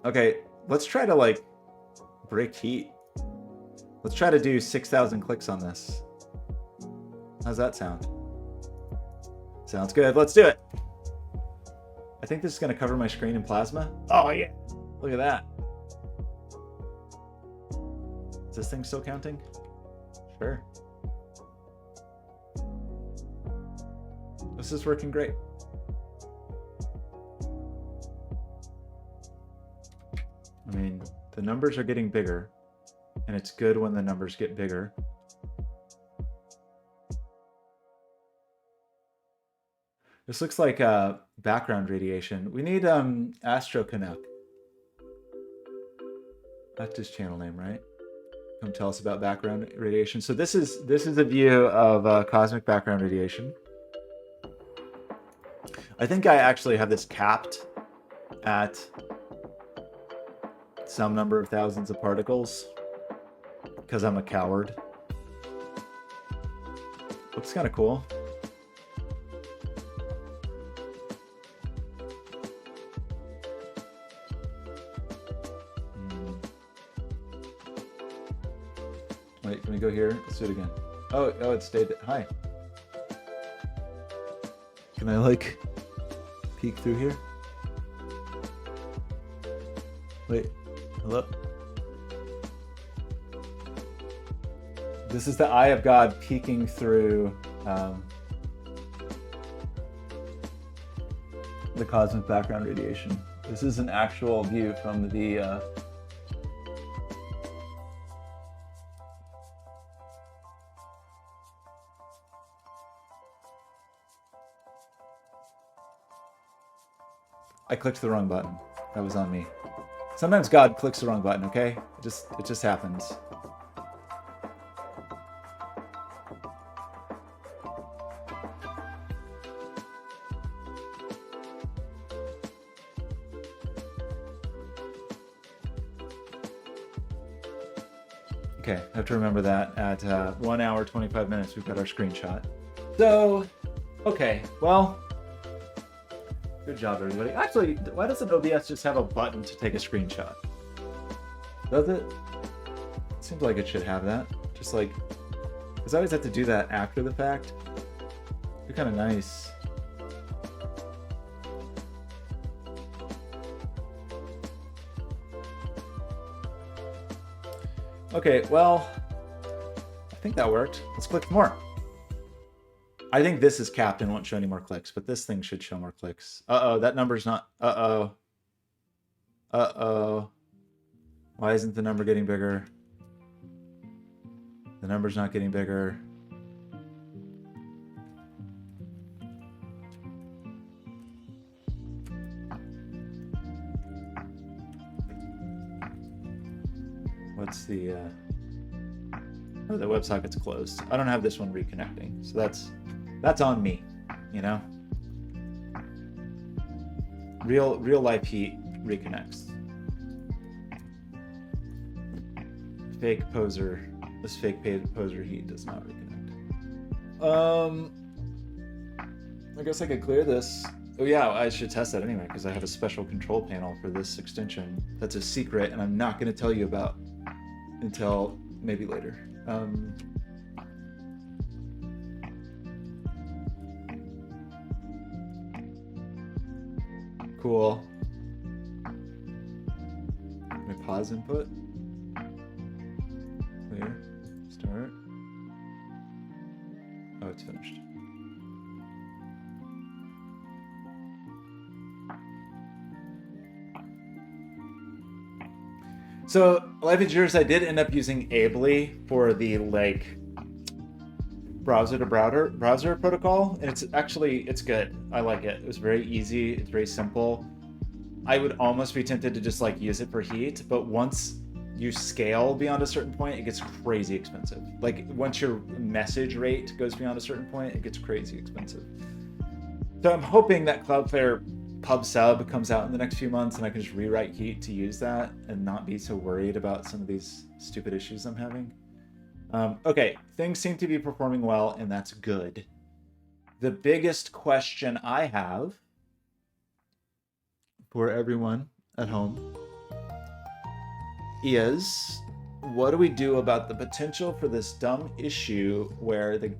Okay, let's try to like break heat. Let's try to do 6,000 clicks on this. How's that sound? Sounds good. Let's do it. I think this is gonna cover my screen in plasma. Oh yeah, look at that. Is this thing still counting? Sure. This is working great. I mean, the numbers are getting bigger, and it's good when the numbers get bigger. This looks like background radiation. We need Astro Canuck. That's his channel name, right? Come tell us about background radiation. So this is a view of cosmic background radiation. I think I actually have this capped at some number of thousands of particles because I'm a coward. Looks kind of cool. Wait, can we go here? Let's do it again. Oh, it stayed. Hi. Can I like peek through here? Wait, hello? This is the eye of God peeking through the cosmic background radiation. This is an actual view from the I clicked the wrong button. That was on me. Sometimes God clicks the wrong button, okay? It just happens. Okay, I have to remember that at 1 hour, 25 minutes, we've got our screenshot. So, okay, well, good job, everybody. Actually, why doesn't OBS just have a button to take a screenshot? Does it? Seems like it should have that. Just like, because I always have to do that after the fact. It'd be kind of nice. Okay, well, I think that worked. Let's click more. I think this is capped and won't show any more clicks, but this thing should show more clicks. Uh-oh, that number's not... Uh-oh. Uh-oh. Why isn't the number getting bigger? The number's not getting bigger. What's the... Oh, the WebSocket's closed. I don't have this one reconnecting, so that's on me, you know? Real life heat reconnects. Fake poser. This fake poser heat does not reconnect. I guess I could clear this. Oh yeah, I should test that anyway because I have a special control panel for this extension that's a secret and I'm not going to tell you about until maybe later. Cool. Let me pause input. Clear. Start. Oh, it's finished. So, life is yours. I did end up using Ably for the browser to browser protocol, and it's good. I like it. It was very easy. It's very simple. I would almost be tempted to just use it for heat, but once you scale beyond a certain point, it gets crazy expensive. Once your message rate goes beyond a certain point, it gets crazy expensive. So I'm hoping that Cloudflare pub sub comes out in the next few months and I can just rewrite heat to use that and not be so worried about some of these stupid issues I'm having. Okay, things seem to be performing well and that's good. The biggest question I have for everyone at home is, what do we do about the potential for this dumb issue where the